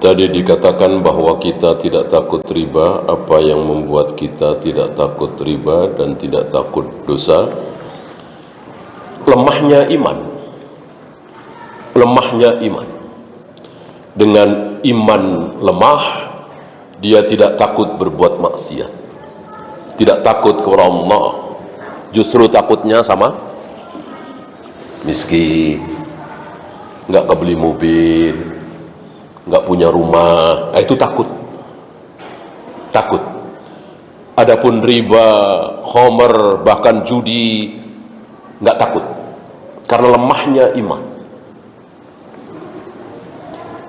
Tadi dikatakan bahwa kita tidak takut riba. Apa yang membuat kita tidak takut riba dan tidak takut dosa? Lemahnya iman. Lemahnya iman. Dengan iman lemah, dia tidak takut berbuat maksiat, tidak takut kepada Allah. Justru takutnya sama miskin, nggak kebeli mobil, nggak punya rumah, itu takut. Takut. Adapun riba, khamr, bahkan judi, nggak takut, karena lemahnya iman.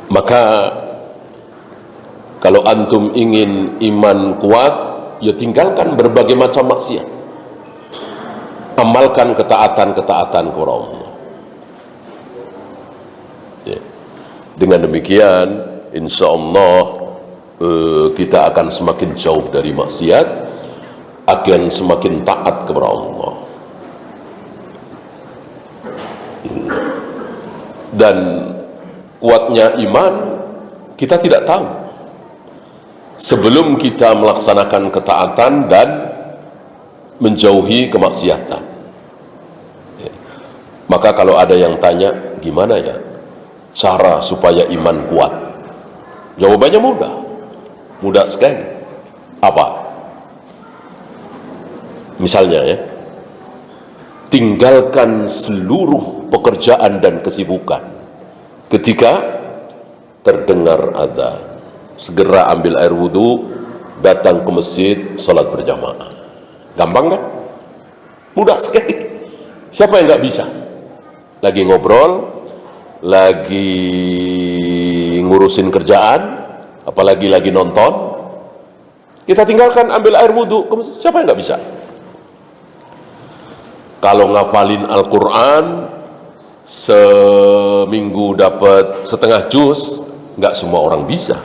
Maka kalau antum ingin iman kuat, ya tinggalkan berbagai macam maksiat, amalkan ketaatan-ketaatan kepada Allah. Ya. Dengan demikian, insya Allah kita akan semakin jauh dari maksiat, akan semakin taat kepada Allah. Dan kuatnya iman kita tidak tahu sebelum kita melaksanakan ketaatan dan menjauhi kemaksiatan. Ya. Maka kalau ada yang tanya, gimana ya cara supaya iman kuat? Jawabannya mudah, mudah sekali. Apa? Misalnya ya, tinggalkan seluruh pekerjaan dan kesibukan. Ketika terdengar adzan, segera ambil air wudhu, datang ke masjid, salat berjamaah. Gampang kan? Mudah sekali. Siapa yang nggak bisa? Lagi ngobrol, lagi ngurusin kerjaan, apalagi lagi nonton, kita tinggalkan, ambil air wudhu, siapa yang nggak bisa? Kalau ngafalin Al-Quran seminggu dapat setengah juz, nggak semua orang bisa,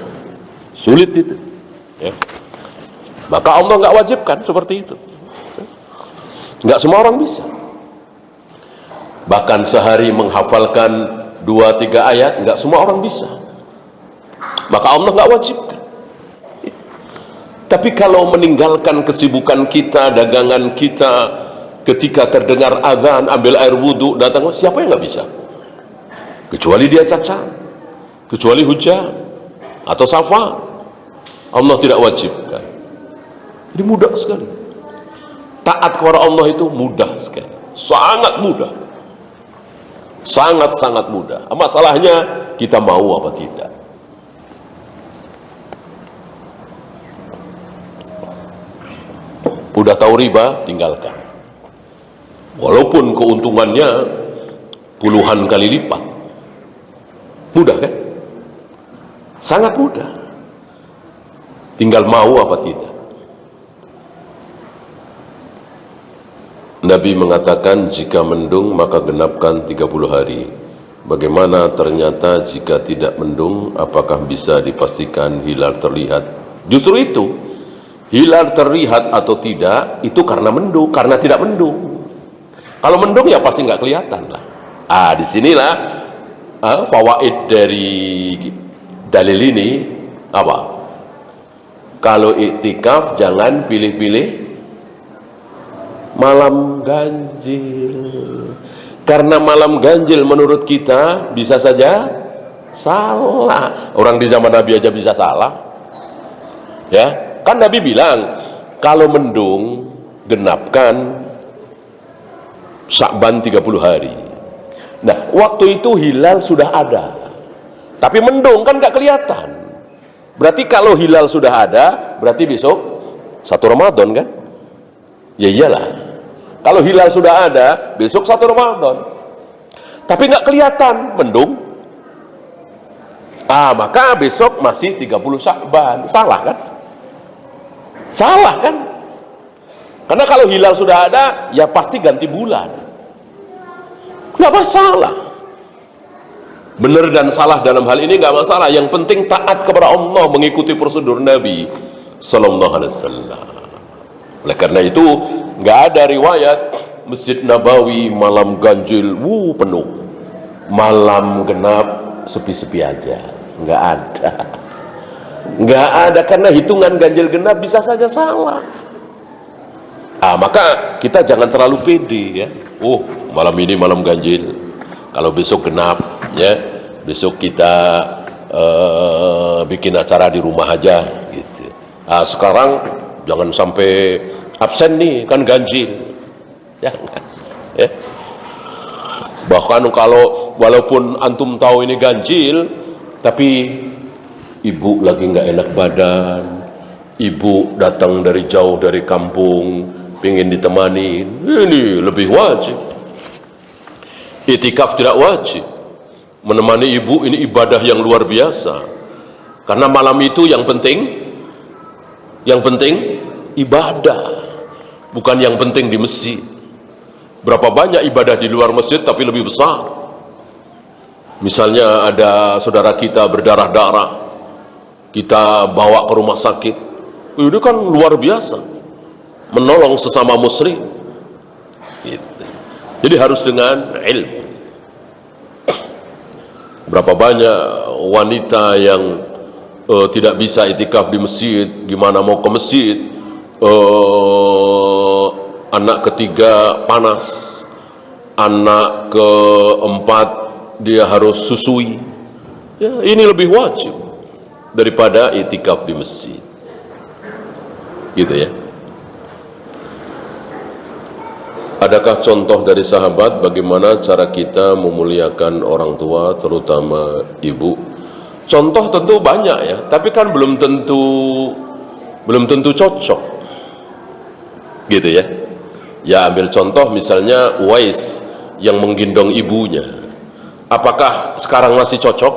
sulit itu ya. Maka Allah nggak wajibkan seperti itu, nggak semua orang bisa. Bahkan sehari menghafalkan 2-3 ayat, nggak semua orang bisa, maka Allah nggak wajibkan. Tapi kalau meninggalkan kesibukan kita, dagangan kita, ketika terdengar azan, ambil air wudhu, datang, siapa yang nggak bisa? Kecuali dia cacat, kecuali hujan atau safar, Allah tidak wajibkan. Jadi mudah sekali. Taat kepada Allah itu mudah sekali, sangat mudah, sangat-sangat mudah. Masalahnya kita mau apa tidak. Udah tahu riba, tinggalkan. Walaupun keuntungannya puluhan kali lipat. Mudah kan? Sangat mudah. Tinggal mau apa tidak. Nabi mengatakan jika mendung maka genapkan 30 hari. Bagaimana ternyata jika tidak mendung, apakah bisa dipastikan hilal terlihat? Justru itu, hilal terlihat atau tidak itu karena mendung, karena tidak mendung. Kalau mendung ya pasti nggak kelihatan lah. Disinilah fawaid dari dalil ini apa? Kalau iktikaf jangan pilih-pilih malam ganjil, karena malam ganjil menurut kita bisa saja salah. Orang di zaman Nabi aja bisa salah, ya kan? Nabi bilang kalau mendung genapkan Sya'ban 30 hari. Nah, waktu itu hilal sudah ada, tapi mendung kan nggak kelihatan. Berarti kalau hilal sudah ada, berarti besok 1 Ramadan kan? Ya iyalah. Kalau hilal sudah ada, besok 1 Ramadan. Tapi nggak kelihatan, mendung. Maka besok masih 30 Sya'ban. Salah kan? Salah kan? Karena kalau hilal sudah ada, ya pasti ganti bulan. Nggak masalah. Benar dan salah dalam hal ini nggak masalah. Yang penting taat kepada Allah, mengikuti prosedur Nabi Sallallahu Alaihi Wasallam. Oleh karena itu, nggak ada riwayat Masjid Nabawi malam ganjil penuh, malam genap sepi-sepi aja. Nggak ada. Nggak ada, karena hitungan ganjil genap bisa saja salah. Maka kita jangan terlalu pede ya. Oh, malam ini malam ganjil, kalau besok genap ya, besok kita bikin acara di rumah aja gitu. Sekarang jangan sampai absen nih, kan ganjil ya. Bahkan kalau walaupun antum tahu ini ganjil, tapi ibu lagi nggak enak badan, ibu datang dari jauh dari kampung, pengen ditemani, ini lebih wajib. Itikaf tidak wajib. Menemani ibu ini ibadah yang luar biasa. Karena malam itu yang penting ibadah, bukan yang penting di masjid. Berapa banyak ibadah di luar masjid tapi lebih besar. Misalnya ada saudara kita berdarah-darah, kita bawa ke rumah sakit, ini kan luar biasa, menolong sesama muslim gitu. Jadi harus dengan ilmu. Berapa banyak wanita yang tidak bisa itikaf di masjid, gimana mau ke masjid, anak ketiga panas, anak keempat dia harus susui ya, ini lebih wajib daripada itikaf di masjid gitu ya. Adakah contoh dari sahabat bagaimana cara kita memuliakan orang tua, terutama ibu? Contoh tentu banyak ya, tapi kan belum tentu cocok, gitu ya. Ya ambil contoh misalnya Uwais yang menggendong ibunya. Apakah sekarang masih cocok?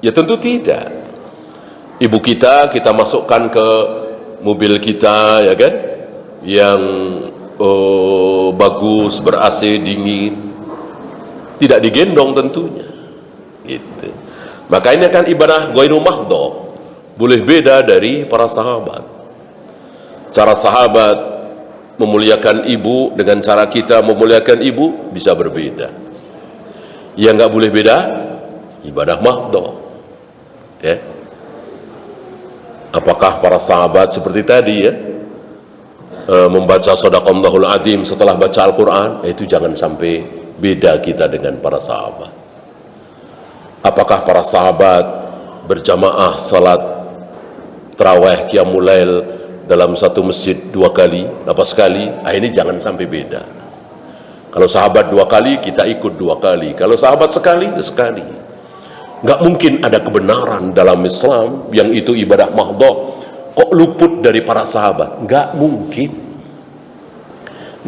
Ya tentu tidak. Ibu kita masukkan ke mobil kita, ya kan, yang bagus, ber-AC, dingin, tidak digendong tentunya gitu. Maka ini akan ibadah ghairu mahdhah, boleh beda dari para sahabat. Cara sahabat memuliakan ibu dengan cara kita memuliakan ibu bisa berbeda. Yang nggak boleh beda, ibadah mahdhah ya. Apakah para sahabat seperti tadi ya, membaca Shadaqallahul Adzim setelah baca Al-Quran, itu jangan sampai beda kita dengan para sahabat. Apakah para sahabat berjamaah salat tarawih qiyamul lail dalam satu masjid 2 kali, apa sekali? Ini jangan sampai beda. Kalau sahabat 2 kali, kita ikut 2 kali. Kalau sahabat sekali, sekali. Nggak mungkin ada kebenaran dalam Islam yang itu ibadah mahdhah kok luput dari para sahabat. Nggak mungkin.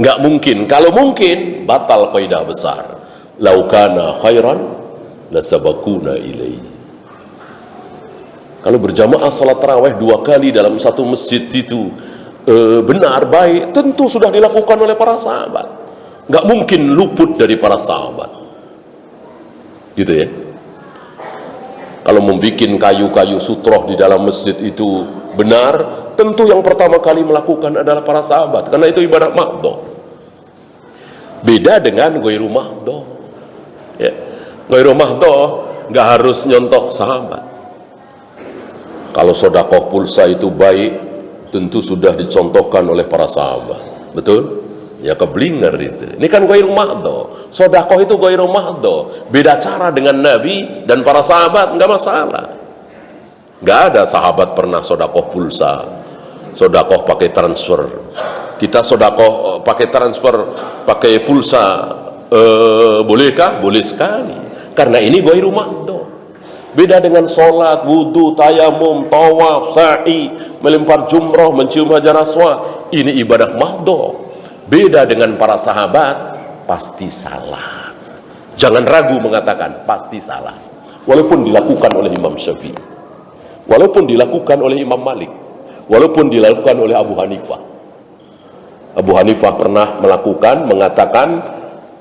Nggak mungkin. Kalau mungkin, batal kaidah besar. Lau kana khairan lasabakuna ilaihi. Kalau berjamaah salat tarawih 2 kali dalam satu masjid itu benar, baik, tentu sudah dilakukan oleh para sahabat. Nggak mungkin luput dari para sahabat. Gitu ya. Kalau membuat kayu-kayu sutroh di dalam masjid itu benar, tentu yang pertama kali melakukan adalah para sahabat, karena itu ibadah mahdhah. Beda dengan ghairu mahdhah ya. Ghairu mahdhah nggak harus nyontoh sahabat. Kalau sedekah pulsa itu baik, tentu sudah dicontohkan oleh para sahabat, betul? Ya keblinger itu. Ini kan ghairu mahdhah. Sedekah itu ghairu mahdhah. Beda cara dengan Nabi dan para sahabat, nggak masalah. Nggak ada sahabat pernah sedekah pulsa, sedekah pakai transfer. Kita sedekah pakai transfer, pakai pulsa, bolehkah? Boleh sekali. Karena ini ghairu mahdhah. Beda dengan sholat, wudhu, tayamum, tawaf, sa'i, melempar jumroh, mencium hajar aswad. Ini ibadah mahdhah. Beda dengan para sahabat, pasti salah. Jangan ragu mengatakan pasti salah. Walaupun dilakukan oleh Imam Syafi'i, walaupun dilakukan oleh Imam Malik, walaupun dilakukan oleh Abu Hanifah. Abu Hanifah pernah mengatakan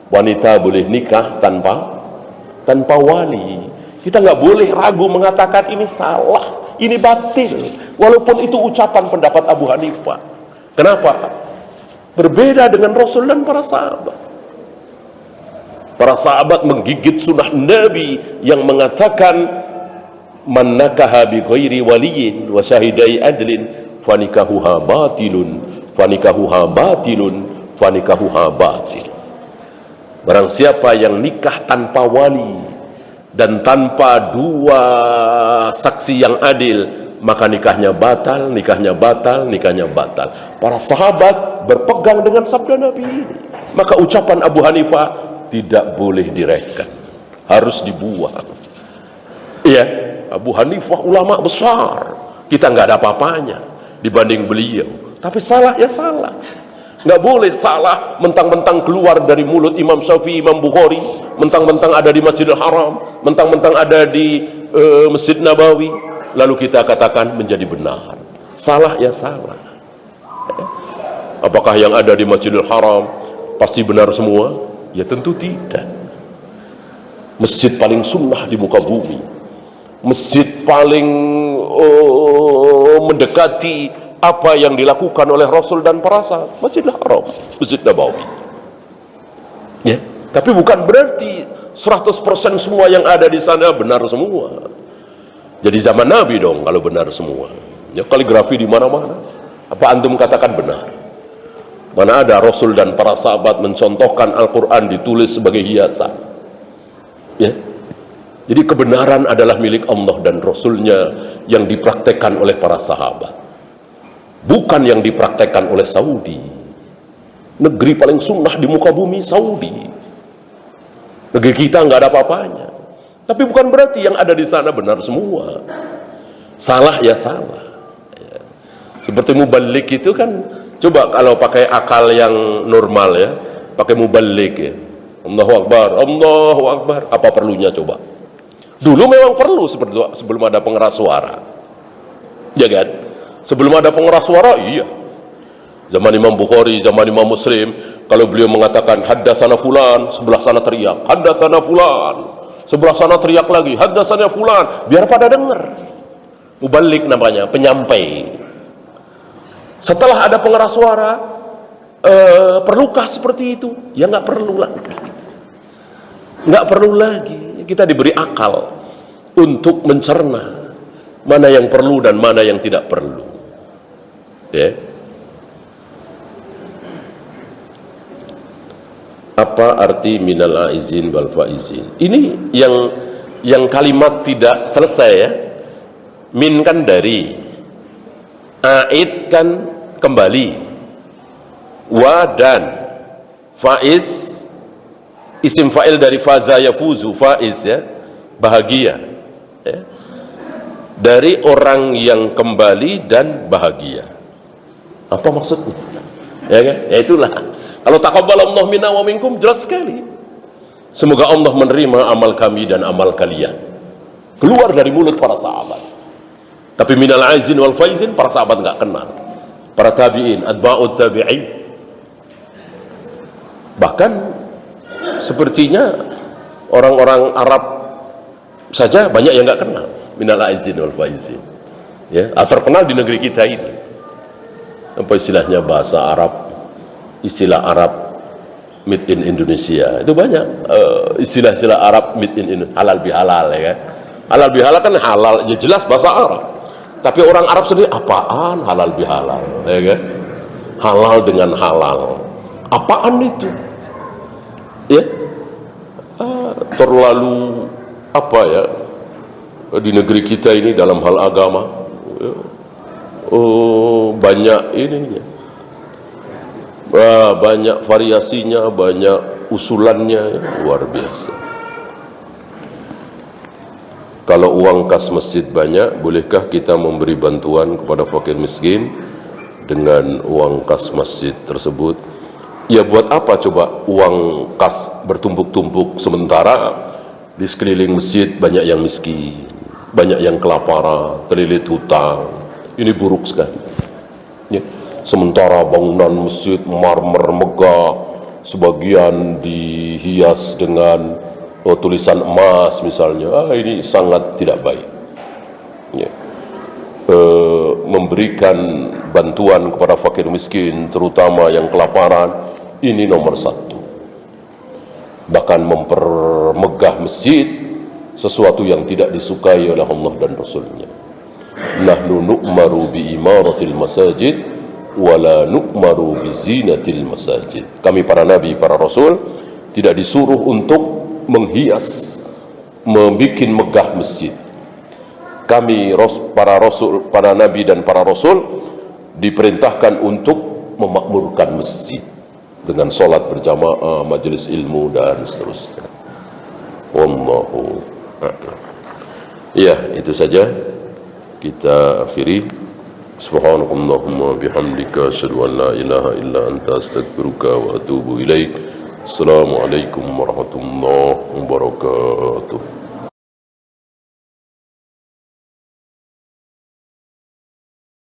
wanita boleh nikah tanpa wali. Kita nggak boleh ragu mengatakan ini salah, ini batil, walaupun itu ucapan pendapat Abu Hanifah. Kenapa? Berbeda dengan Rasul dan para sahabat. Para sahabat menggigit sunnah Nabi yang mengatakan man nakaha bi ghairi waliyin wa syahidai adlin fanikahuha batilun fanikahuha batilun fanikahuha batil. Barang siapa yang nikah tanpa wali dan tanpa dua saksi yang adil, maka nikahnya batal, nikahnya batal, nikahnya batal. Para sahabat berpegang dengan sabda Nabi ini. Maka ucapan Abu Hanifah tidak boleh direken, harus dibuang. Iya, Abu Hanifah ulama besar, kita nggak ada apa-apanya dibanding beliau. Tapi salah ya salah, nggak boleh salah mentang-mentang keluar dari mulut Imam Syafi'i, Imam Bukhari, mentang-mentang ada di Masjidil Haram, mentang-mentang ada di Masjid Nabawi, lalu kita katakan menjadi benar. Salah ya salah. Apakah yang ada di Masjidil Haram pasti benar semua? Ya tentu tidak. Masjid paling sunnah di muka bumi, masjid paling mendekati apa yang dilakukan oleh Rasul dan para sahabat, Masjidil Haram, Masjid Nabawi. Ya, tapi bukan berarti 100% semua yang ada di sana benar semua. Jadi zaman Nabi dong kalau benar semua. Ya, kaligrafi di mana-mana. Apa antum katakan benar? Mana ada Rasul dan para sahabat mencontohkan Al-Quran ditulis sebagai hiasan? Ya. Jadi kebenaran adalah milik Allah dan Rasulnya yang dipraktekkan oleh para sahabat, bukan yang dipraktekkan oleh Saudi. Negeri paling sunnah di muka bumi Saudi. Negeri kita nggak ada apa-apanya. Tapi bukan berarti yang ada di sana benar semua. Salah ya salah. Ya. Seperti mubalik itu kan, coba kalau pakai akal yang normal ya, pakai mubalik ya, Allahu Akbar, Allahu Akbar, apa perlunya coba? Dulu memang perlu seperti itu sebelum ada pengeras suara, ya kan? Sebelum ada pengeras suara, iya. Zaman Imam Bukhari, zaman Imam Muslim, kalau beliau mengatakan haddatsana fulan, sebelah sana teriak haddatsana fulan, sebelah sana teriak lagi haddatsana fulan, biar pada dengar. Mubalik namanya, penyampai. Setelah ada pengeras suara, perlukah seperti itu? Ya nggak perlu lagi. Nggak perlu lagi. Kita diberi akal untuk mencerna mana yang perlu dan mana yang tidak perlu. Ya. Apa arti minal aizin wal faizin? Ini yang kalimat tidak selesai ya. Min kan dari, aid kan kembali, wa dan, faiz isim fa'il dari faza yafuzu, faiz ya, bahagia ya. Dari orang yang kembali dan bahagia. Apa maksudnya? Ya kan? Ya itulah. Kalau taqabbalallahu minna wa minkum, jelas sekali. Semoga Allah menerima amal kami dan amal kalian. Keluar dari mulut para sahabat. Tapi minal aizin wal faizin para sahabat nggak kenal. Para tabi'in, atba'ut tabi'in. Bahkan sepertinya orang-orang Arab saja banyak yang nggak kenal minal aizin wal faizin. Ya, terkenal di negeri kita ini. Apa istilahnya bahasa Arab? Istilah Arab made in Indonesia. Itu banyak istilah-istilah Arab made in Indonesia. Halal bihalal ya kan. Halal bihalal kan halal, ya jelas bahasa Arab. Tapi orang Arab sendiri apaan halal bihalal ya kan? Halal dengan halal. Apaan itu? Ya, terlalu apa ya di negeri kita ini dalam hal agama ya, banyak ininya, banyak variasinya, banyak usulannya ya, luar biasa. Kalau uang kas masjid banyak, bolehkah kita memberi bantuan kepada fakir miskin dengan uang kas masjid tersebut? Ya buat apa coba uang kas bertumpuk-tumpuk sementara di sekeliling masjid banyak yang miskin, banyak yang kelaparan, terlilit hutang. Ini buruk sekali ya. Sementara bangunan masjid marmer megah, sebagian dihias dengan tulisan emas misalnya, ini sangat tidak baik ya. Memberikan bantuan kepada fakir miskin terutama yang kelaparan, ini nomor satu. Bahkan mempermegah masjid sesuatu yang yang tidak disukai oleh Allah dan Rasulnya. Nahnu nu'maru bi imaratil masajid wala nu'maru bi zinatil masajid. Kami para nabi, para rasul tidak disuruh untuk menghias, membuat megah masjid. Kami para rasul, para nabi dan para rasul diperintahkan untuk memakmurkan masjid dengan solat berjamaah, majelis ilmu dan seterusnya. Wallahu a'lam. Ya, itu saja kita akhiri. Subhanakallahumma bihamdika asyhadu an la ilaha illa anta astaghfiruka wa atubu ilaik. Assalamualaikum warahmatullahi wabarakatuh.